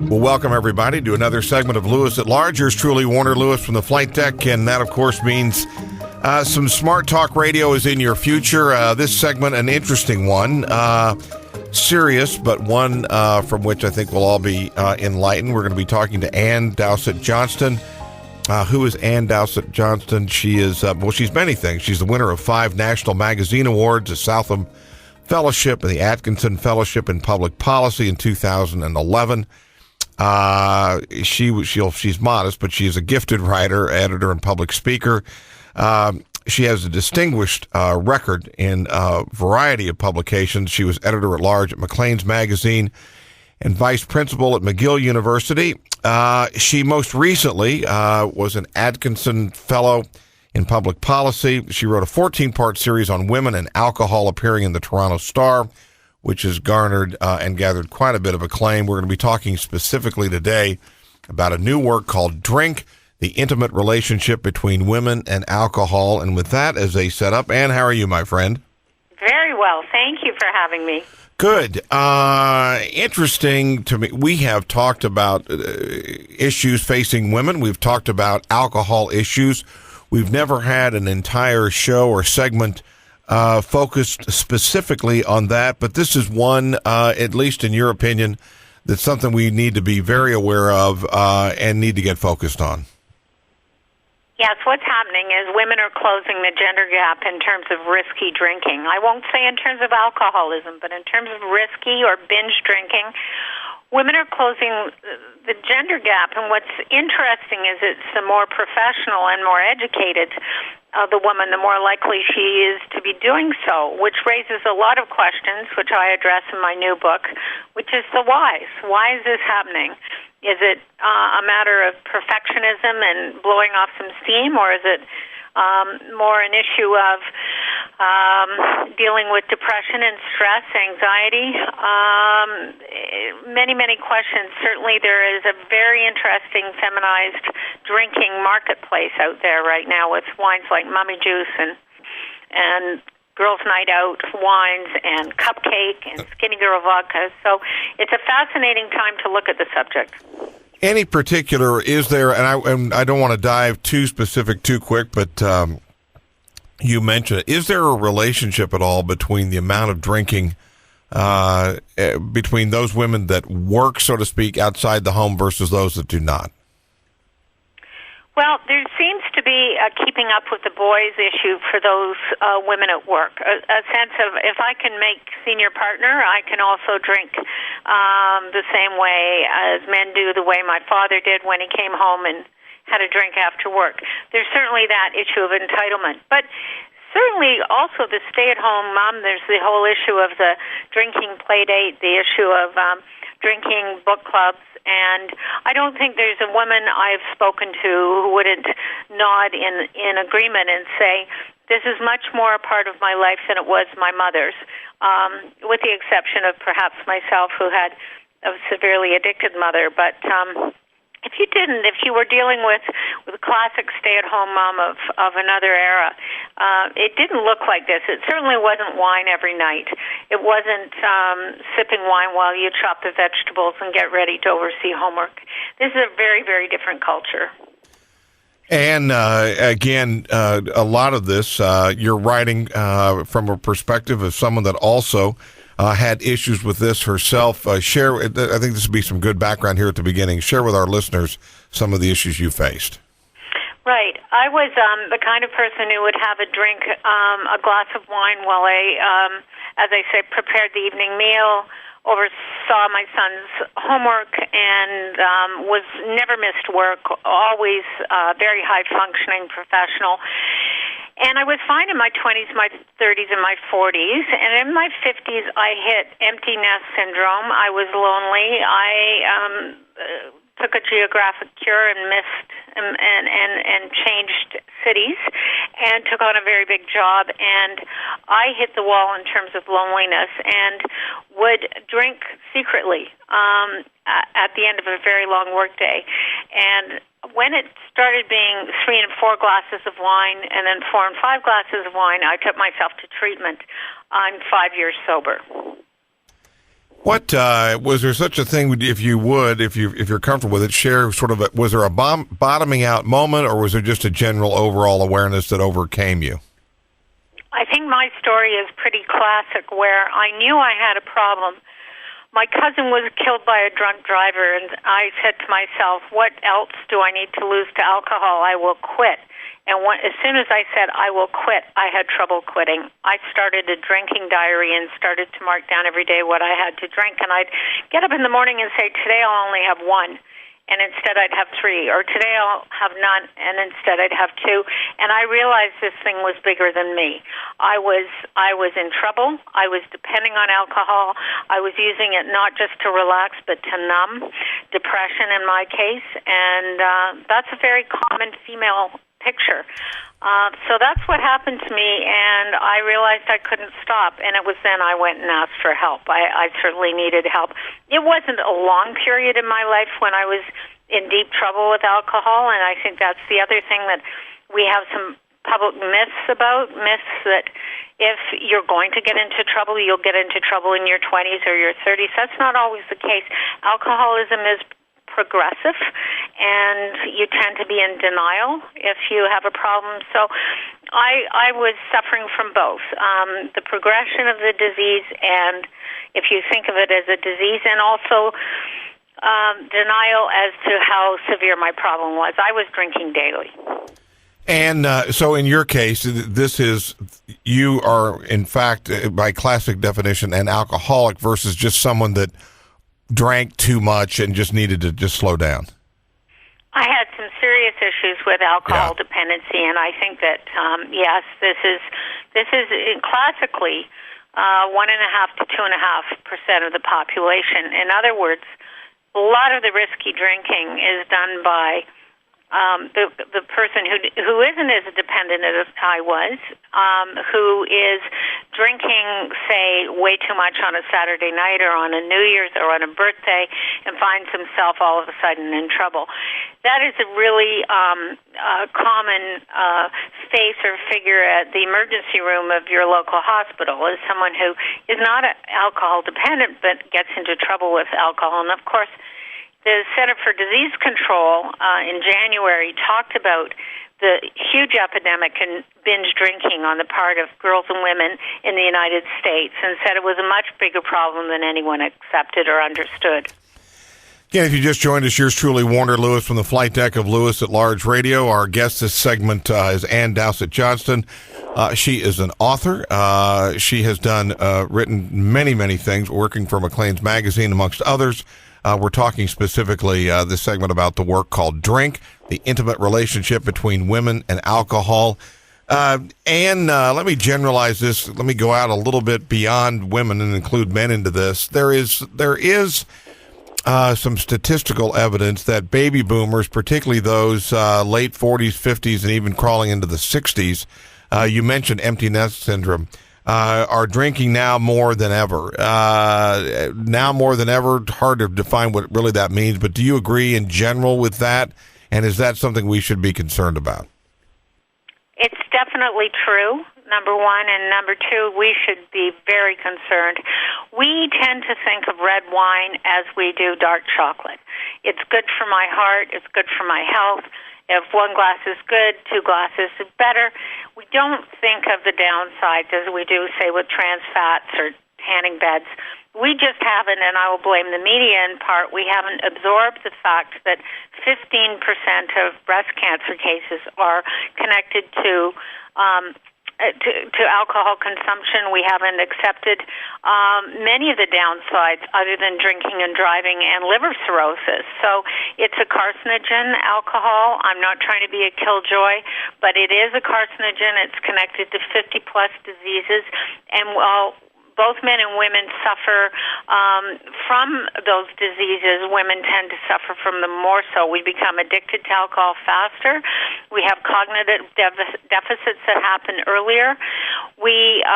Well, welcome everybody to another segment of Lewis at Large. Yours truly, Warner Lewis from the flight deck, and that, of course, means some smart talk radio is in your future. This segment, an interesting one, serious, but one from which I think we'll all be enlightened. We're going to be talking to Dowsett Johnston. Who is Dowsett Johnston? She is, she's many things. She's the winner of 5 National Magazine Awards, a Southam Fellowship, and the Atkinson Fellowship in Public Policy in 2011. She's modest, but she's a gifted writer, editor, and public speaker. She has a distinguished record in a variety of publications. She was editor-at-large at Maclean's Magazine and vice principal at McGill University. She most recently was an Atkinson Fellow in Public Policy. She wrote a 14-part series on women and alcohol appearing in the Toronto Star, which has garnered and gathered quite a bit of acclaim. We're going to be talking specifically today about a new work called Drink, the Intimate Relationship Between Women and Alcohol. And with that as a setup, Anne, how are you, my friend? Very well. Thank you for having me. Good. Interesting to me. We have talked about issues facing women. We've talked about alcohol issues. We've never had an entire show or segment focused specifically on that, but this is one, at least in your opinion, that's something we need to be very aware of and need to get focused on. Yes, what's happening is women are closing the gender gap in terms of risky drinking. I won't say in terms of alcoholism, but in terms of risky or binge drinking, women are closing the gender gap. And what's interesting is it's the more professional and more educated the woman, the more likely she is to be doing so, which raises a lot of questions, which I address in my new book, which is the whys. Why is this happening? Is it a matter of perfectionism and blowing off some steam, or is it more an issue of dealing with depression and stress, anxiety? Many questions. Certainly there is a very interesting feminized drinking marketplace out there right now with wines like Mummy Juice and Girls' Night Out wines and Cupcake and Skinny Girl vodka. So it's a fascinating time to look at the subject. Any particular, is there, and I don't want to dive too specific too quick, but you mentioned it, is there a relationship at all between the amount of drinking between those women that work, so to speak, outside the home versus those that do not? Well, there seems to be a keeping up with the boys issue for those women at work, a sense of if I can make senior partner, I can also drink the same way as men do, the way my father did when he came home and had a drink after work. There's certainly that issue of entitlement. But certainly also the stay-at-home mom, there's the whole issue of the drinking play date, the issue of drinking book clubs. And I don't think there's a woman I've spoken to who wouldn't nod in agreement and say, this is much more a part of my life than it was my mother's, with the exception of perhaps myself, who had a severely addicted mother. But if you were dealing with a classic stay-at-home mom of another era, it didn't look like this. It certainly wasn't wine every night. It wasn't sipping wine while you chop the vegetables and get ready to oversee homework. This is a very, very different culture. And again, a lot of this, you're writing from a perspective of someone that also had issues with this herself. I think this would be some good background here at the beginning. Share with our listeners some of the issues you faced. Right. I was the kind of person who would have a drink, a glass of wine while I, as I said, prepared the evening meal, oversaw my son's homework, and was never missed work, always very high-functioning professional. And I was fine in my 20s, my 30s, and my 40s. And in my 50s, I hit empty nest syndrome. I was lonely. I took a geographic cure and missed and changed cities and took on a very big job. And I hit the wall in terms of loneliness and would drink secretly at the end of a very long workday. And when it started being 3 and 4 glasses of wine and then 4 and 5 glasses of wine, I took myself to treatment. I'm 5 years sober. What was there such a thing? If you're comfortable with it, share sort of. Was there a bottoming out moment, or was there just a general overall awareness that overcame you? I think my story is pretty classic, where I knew I had a problem. My cousin was killed by a drunk driver, and I said to myself, what else do I need to lose to alcohol? I will quit. And as soon as I said, I will quit, I had trouble quitting. I started a drinking diary and started to mark down every day what I had to drink. And I'd get up in the morning and say, today I'll only have one. And instead I'd have three. Or today I'll have none, and instead I'd have two. And I realized this thing was bigger than me. I was in trouble. I was depending on alcohol. I was using it not just to relax, but to numb. Depression in my case. And that's a very common female picture. So that's what happened to me, and I realized I couldn't stop, and it was then I went and asked for help. I certainly needed help. It wasn't a long period in my life when I was in deep trouble with alcohol, and I think that's the other thing that we have some public myths that if you're going to get into trouble, you'll get into trouble in your 20s or your 30s. That's not always the case. Alcoholism is progressive, and you tend to be in denial if you have a problem. So I was suffering from both, the progression of the disease, and if you think of it as a disease, and also denial as to how severe my problem was. I was drinking daily. And so in your case, you are, in fact, by classic definition, an alcoholic versus just someone that drank too much and just needed to just slow down. I had some serious issues with alcohol dependency, and I think that yes, this is classically 1.5 to 2.5% of the population. In other words, a lot of the risky drinking is done by the person who isn't as dependent as I was, who is drinking, say, way too much on a Saturday night or on a New Year's or on a birthday, and finds himself all of a sudden in trouble. That is a really common face or figure at the emergency room of your local hospital, is someone who is not alcohol dependent but gets into trouble with alcohol. And of course, the Center for Disease Control in January talked about the huge epidemic in binge drinking on the part of girls and women in the United States, and said it was a much bigger problem than anyone accepted or understood. Again, if you just joined us, yours truly, Warner Lewis from the flight deck of Lewis at Large Radio. Our guest this segment is Ann Dowsett Johnston. She is an author. She has written many, many things, working for Maclean's Magazine, amongst others. We're talking specifically this segment about the work called Drink, the intimate relationship between women and alcohol. And let me generalize this. Let me go out a little bit beyond women and include men into this. There is some statistical evidence that baby boomers, particularly those late 40s, 50s, and even crawling into the 60s, you mentioned empty nest syndrome, are drinking now more than ever. Hard to define what really that means, but do you agree in general with that? And is that something we should be concerned about? It's definitely true, number one. And number two, we should be very concerned. We tend to think of red wine as we do dark chocolate. It's good for my heart. It's good for my health. If one glass is good, 2 glasses is better. We don't think of the downsides as we do, say, with trans fats or tanning beds. We just haven't, and I will blame the media in part, we haven't absorbed the fact that 15% of breast cancer cases are connected to alcohol consumption. We haven't accepted many of the downsides other than drinking and driving and liver cirrhosis. So it's a carcinogen, alcohol. I'm not trying to be a killjoy, but it is a carcinogen. It's connected to 50-plus diseases. And while both men and women suffer from those diseases, women tend to suffer from them more so. We become addicted to alcohol faster. We have cognitive deficits that happen earlier. We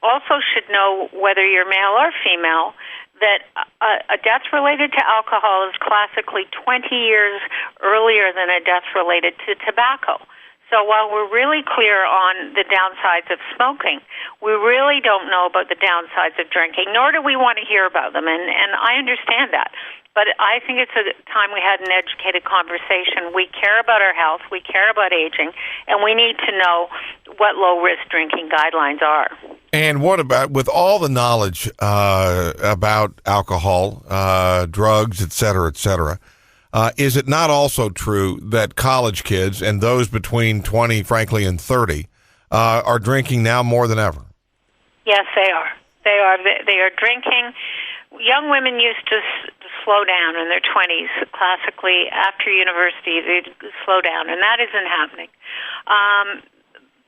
also should know, whether you're male or female, that a death related to alcohol is classically 20 years earlier than a death related to tobacco. So while we're really clear on the downsides of smoking, we really don't know about the downsides of drinking, nor do we want to hear about them, and I understand that. But I think it's a time we had an educated conversation. We care about our health, we care about aging, and we need to know what low-risk drinking guidelines are. And what about, with all the knowledge about alcohol, drugs, et cetera, is it not also true that college kids and those between 20, frankly, and 30 are drinking now more than ever? Yes, they are. They are drinking. Young women used to slow down in their 20s. Classically, after university, they'd slow down, and that isn't happening.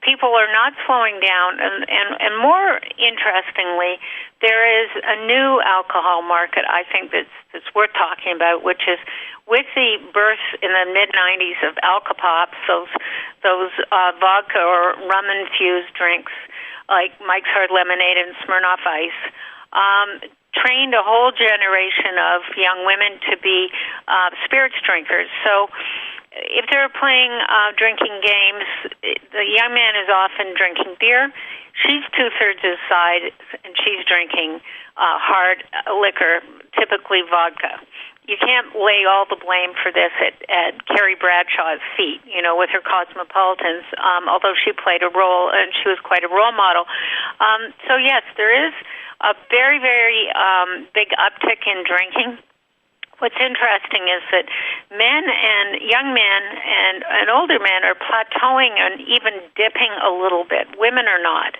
People are not slowing down, and more interestingly, there is a new alcohol market, I think, that's worth talking about, which is with the birth in the mid-'90s of Alka-Pops, those vodka or rum-infused drinks like Mike's Hard Lemonade and Smirnoff Ice, trained a whole generation of young women to be spirits drinkers. So if they're playing drinking games, the young man is often drinking beer. She's two-thirds his size, and she's drinking hard liquor, typically vodka. You can't lay all the blame for this at Carrie Bradshaw's feet, with her Cosmopolitans, although she played a role, and she was quite a role model. So, yes, there is a very, very big uptick in drinking. What's interesting is that men and young men and older men are plateauing and even dipping a little bit. Women are not.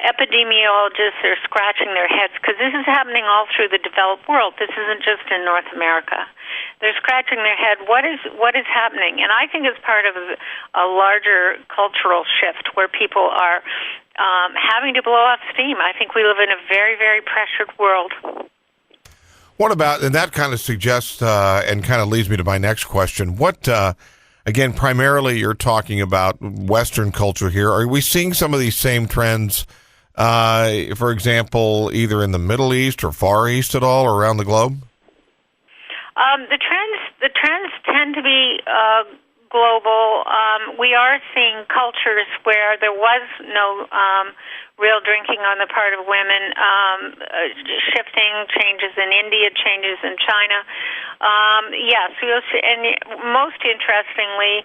Epidemiologists are scratching their heads because this is happening all through the developed world. This isn't just in North America. They're scratching their head. What is happening? And I think it's part of a larger cultural shift where people are having to blow off steam. I think we live in a very, very pressured world. What about, and that kind of suggests and kind of leads me to my next question, what, again, primarily you're talking about Western culture here. Are we seeing some of these same trends, for example, either in the Middle East or Far East at all, or around the globe? The trends tend to be global. We are seeing cultures where there was no real drinking on the part of women, shifting, changes in India, changes in China. Yes, you'll see, and most interestingly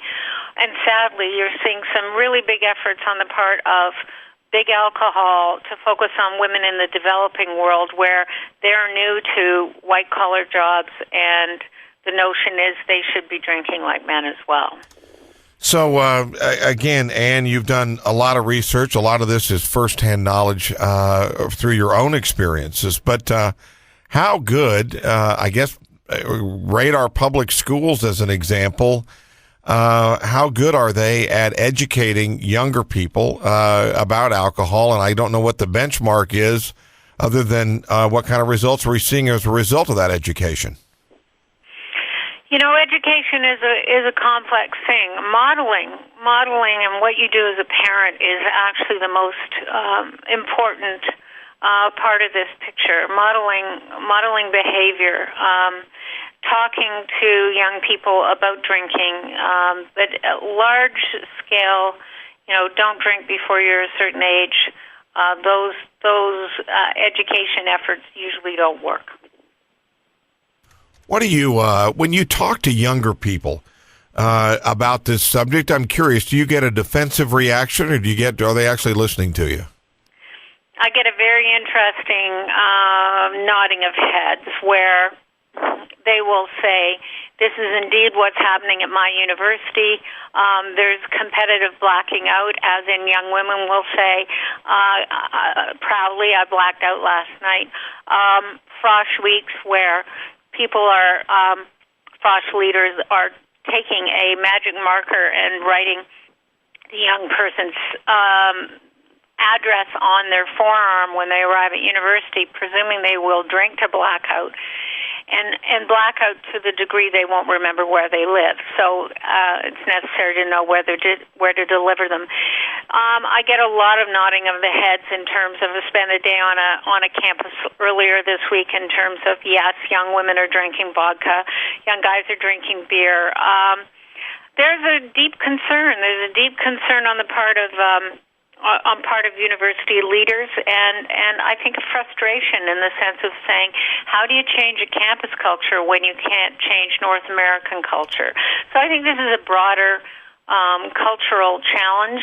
and sadly, you're seeing some really big efforts on the part of big alcohol to focus on women in the developing world where they're new to white-collar jobs, and the notion is they should be drinking like men as well. So, again, Anne, you've done a lot of research. A lot of this is firsthand knowledge through your own experiences. But how good, I guess, rate our public schools as an example, how good are they at educating younger people about alcohol? And I don't know what the benchmark is other than what kind of results we're seeing as a result of that education. Education is a complex thing. Modeling, and what you do as a parent is actually the most important part of this picture. Modeling behavior, talking to young people about drinking, but at large scale, don't drink before you're a certain age. Those education efforts usually don't work. What do you, when you talk to younger people about this subject, I'm curious, do you get a defensive reaction, or are they actually listening to you? I get a very interesting nodding of heads where they will say, this is indeed what's happening at my university. There's competitive blacking out, as in young women will say, proudly, I blacked out last night. Frosh weeks where people are, Frosh leaders are taking a magic marker and writing the young person's address on their forearm when they arrive at university, presuming they will drink to blackout, and blackout to the degree they won't remember where they live. So it's necessary to know where to deliver them. I get a lot of nodding of the heads in terms of spend a day on a campus earlier this week in terms of, yes, young women are drinking vodka, young guys are drinking beer. There's a deep concern. There's a deep concern on the part of university leaders, and I think a frustration in the sense of saying, how do you change a campus culture when you can't change North American culture? So I think this is a broader cultural challenge,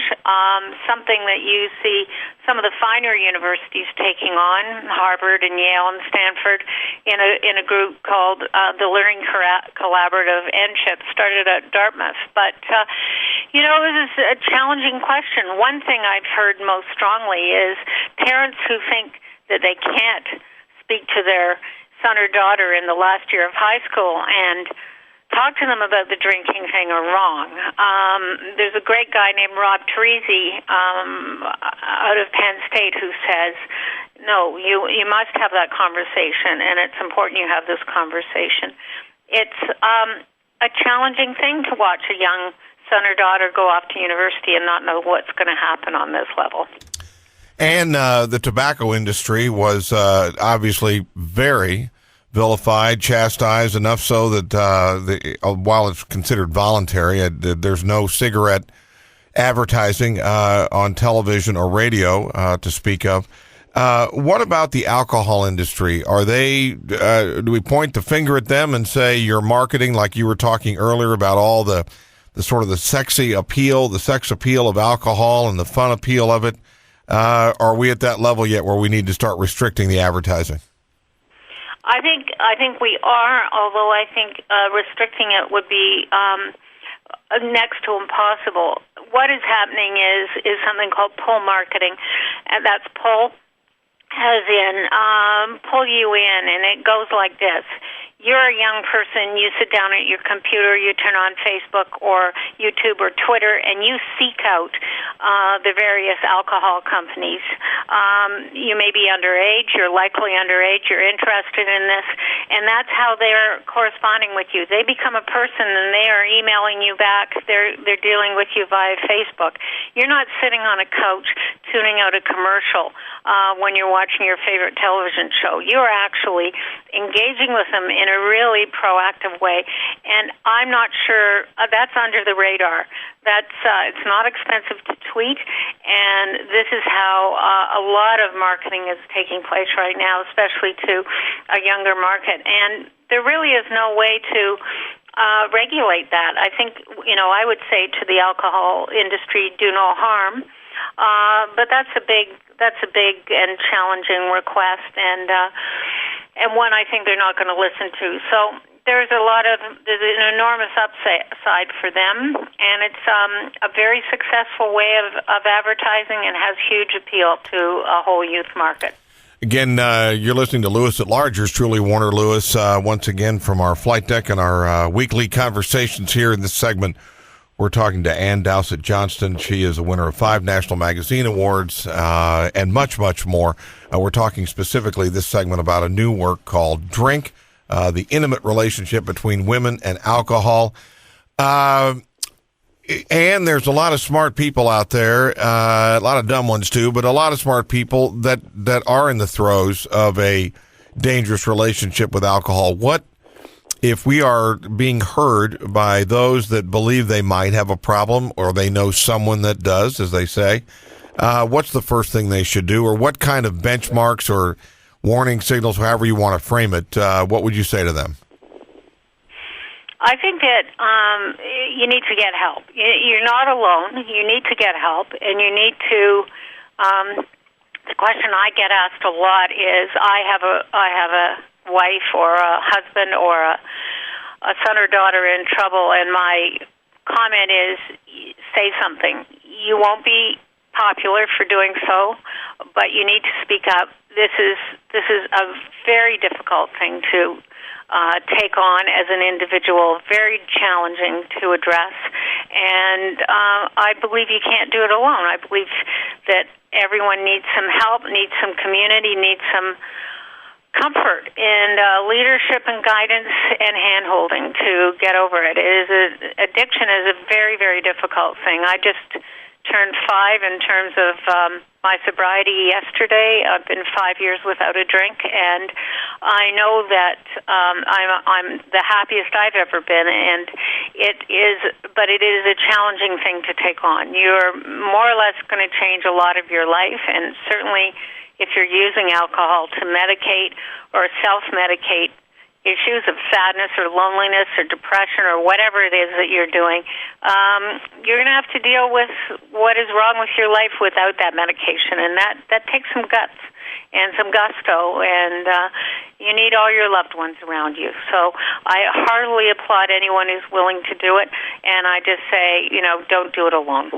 something that you see some of the finer universities taking on, Harvard and Yale and Stanford, in a group called the Learning Collaborative NCHIP, started at Dartmouth. But, this is a challenging question. One thing I've heard most strongly is parents who think that they can't speak to their son or daughter in the last year of high school and talk to them about the drinking thing are wrong. There's a great guy named Rob Teresi out of Penn State who says, no, you must have that conversation, and it's important you have this conversation. It's a challenging thing to watch a young son or daughter go off to university and not know what's going to happen on this level. And the tobacco industry was obviously very vilified, chastised, enough so that while it's considered voluntary, there's no cigarette advertising on television or radio to speak of. What about the alcohol industry? Are they? Do we point the finger at them and say you're marketing, like you were talking earlier about all the sort of the sexy appeal, the sex appeal of alcohol and the fun appeal of it? Are we at that level yet where we need to start restricting the advertising? I think we are, although I think restricting it would be next to impossible. What is happening is something called pull marketing, and that's pull as in pull you in, and it goes like this. You're a young person, you sit down at your computer, you turn on Facebook or YouTube or Twitter, and you seek out the various alcohol companies. You may be underage, you're likely underage, you're interested in this, and that's how they're corresponding with you. They become a person and they are emailing you back, they're dealing with you via Facebook. You're not sitting on a couch tuning out a commercial when you're watching your favorite television show. You're actually engaging with them in a really proactive way, and I'm not sure that's under the radar. That's it's not expensive to tweet, and this is how a lot of marketing is taking place right now, especially to a younger market. And there really is no way to regulate that. I think I would say to the alcohol industry, do no harm, but that's a big and challenging request, and one I think they're not going to listen to. So there's an enormous upside for them, and it's a very successful way of advertising and has huge appeal to a whole youth market. Again, you're listening to Lewis at Large. Yours truly, Warner Lewis, once again from our flight deck and our weekly conversations here in this segment. We're talking to Ann Dowsett Johnston. She is a winner of 5 National Magazine Awards and much, much more. We're talking specifically this segment about a new work called Drink, the intimate relationship between women and alcohol. And there's a lot of smart people out there, a lot of dumb ones too, but a lot of smart people that are in the throes of a dangerous relationship with alcohol. What if we are being heard by those that believe they might have a problem or they know someone that does, as they say, what's the first thing they should do, or what kind of benchmarks or warning signals, however you want to frame it, what would you say to them? I think that you need to get help. You're not alone. You need to get help, and you need to. The question I get asked a lot is, I have a wife or a husband or a son or daughter in trouble, and my comment is, say something. You won't be popular for doing so, but you need to speak up. This is a very difficult thing to take on as an individual, very challenging to address, and I believe you can't do it alone. I believe that everyone needs some help, needs some community, needs some comfort and leadership and guidance and hand-holding to get over it. Addiction is a very, very difficult thing. I just turned 5 in terms of my sobriety yesterday. I've been 5 years without a drink, and I know that I'm the happiest I've ever been. And but it is a challenging thing to take on. You're more or less going to change a lot of your life, and certainly if you're using alcohol to medicate or self-medicate issues of sadness or loneliness or depression or whatever it is that you're doing, you're going to have to deal with what is wrong with your life without that medication, and that takes some guts and some gusto, and you need all your loved ones around you. So I heartily applaud anyone who's willing to do it, and I just say, don't do it alone.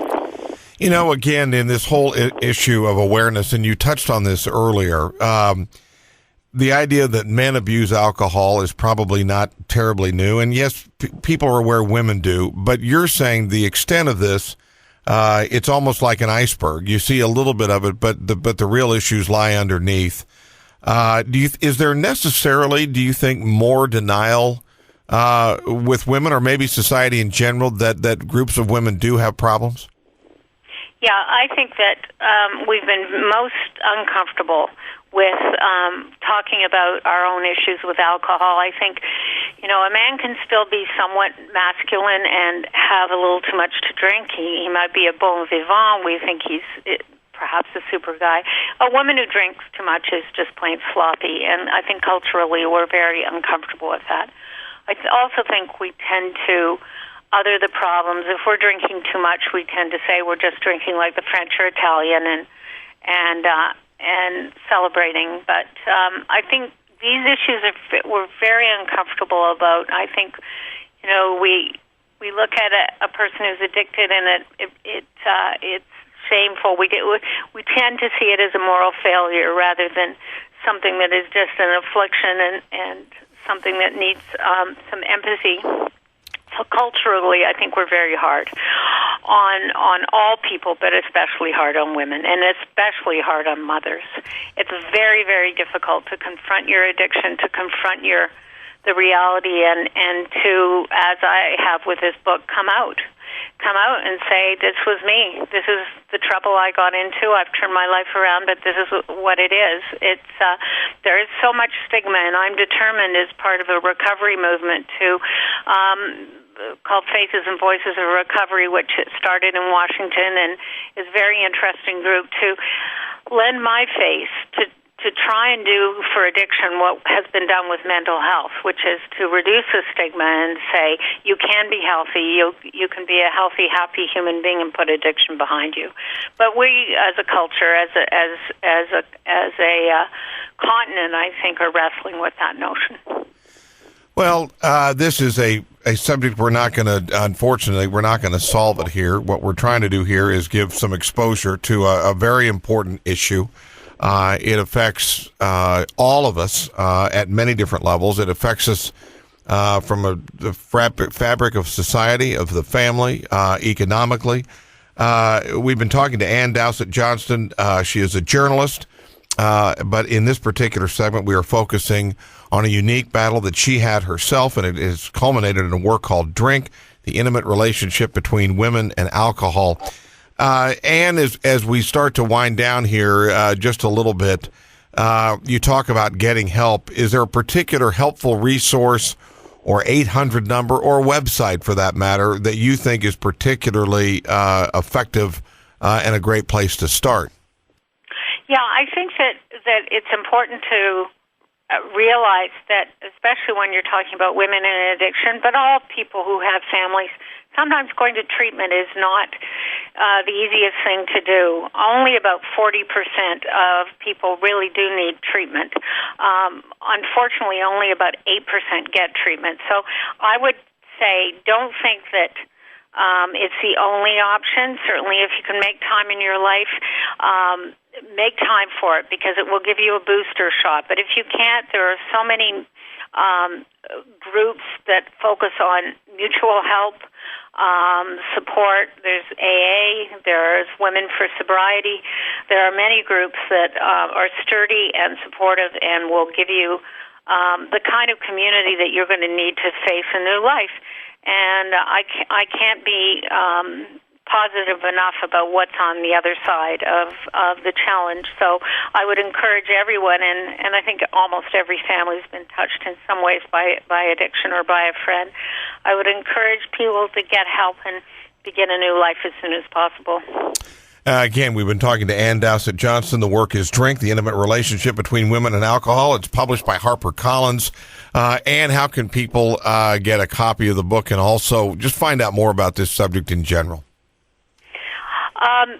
Again, in this whole issue of awareness, and you touched on this earlier, the idea that men abuse alcohol is probably not terribly new. And yes, people are aware women do, but you're saying the extent of this, it's almost like an iceberg. You see a little bit of it, but the real issues lie underneath. Is there necessarily, do you think, more denial with women, or maybe society in general, that groups of women do have problems? Yeah, I think that we've been most uncomfortable with talking about our own issues with alcohol. I think, a man can still be somewhat masculine and have a little too much to drink. He might be a bon vivant. We think he's perhaps a super guy. A woman who drinks too much is just plain sloppy, and I think culturally we're very uncomfortable with that. I also think we tend to other the problems. If we're drinking too much, we tend to say we're just drinking like the French or Italian and celebrating. But I think these issues we're very uncomfortable about. I think, we look at a person who's addicted, and it's shameful. We tend to see it as a moral failure rather than something that is just an affliction and something that needs some empathy. So culturally, I think we're very hard on all people, but especially hard on women, and especially hard on mothers. It's very, very difficult to confront your addiction, to confront the reality, and to, as I have with this book, come out and say, this was me. This is the trouble I got into. I've turned my life around, but this is what it is. There is so much stigma, and I'm determined as part of a recovery movement to called Faces and Voices of Recovery, which started in Washington and is a very interesting group, to lend my face to try and do for addiction what has been done with mental health, which is to reduce the stigma and say you can be healthy, you can be a healthy, happy human being and put addiction behind you. But we, as a culture, as a continent, I think, are wrestling with that notion. Well, this is a subject unfortunately, we're not going to solve it here. What we're trying to do here is give some exposure to a very important issue. It affects all of us at many different levels. It affects us from the fabric of society, of the family, economically. We've been talking to Ann Dowsett Johnston. She is a journalist, but in this particular segment, we are focusing on a unique battle that she had herself, and it has culminated in a work called Drink, the Intimate Relationship Between Women and Alcohol. And as we start to wind down here just a little bit, you talk about getting help. Is there a particular helpful resource or 800 number or website, for that matter, that you think is particularly effective and a great place to start? Yeah, I think that it's important to realize that, especially when you're talking about women in addiction, but all people who have families, sometimes going to treatment is not the easiest thing to do. Only about 40% of people really do need treatment. Unfortunately, only about 8% get treatment. So I would say don't think that it's the only option. Certainly, if you can make time in your life, make time for it, because it will give you a booster shot. But if you can't, there are so many groups that focus on mutual help, support. There's AA, there's Women for Sobriety. There are many groups that are sturdy and supportive and will give you the kind of community that you're going to need to face a new life. And I can't be positive enough about what's on the other side of the challenge. So I would encourage everyone, and I think almost every family has been touched in some ways by addiction or by a friend. I would encourage people to get help and begin a new life as soon as possible. Again, we've been talking to Ann Dowsett Johnston. The work is Drink, the Intimate Relationship Between Women and Alcohol. It's published by HarperCollins. Ann, how can people get a copy of the book and also just find out more about this subject in general?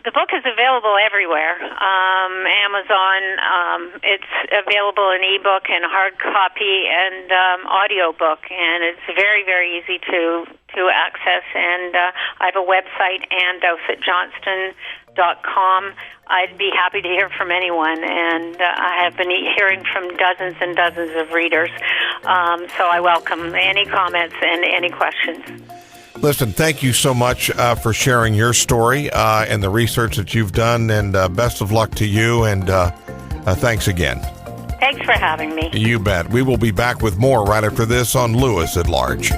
The book is available everywhere. Amazon. It's available in ebook and hard copy and audio book, and it's very, very easy to access. And I have a website, AnnDowsettJohnston.com. I'd be happy to hear from anyone, and I have been hearing from dozens and dozens of readers. So I welcome any comments and any questions. Listen, thank you so much for sharing your story and the research that you've done, and best of luck to you, and thanks again. Thanks for having me. You bet. We will be back with more right after this on Lewis at Large.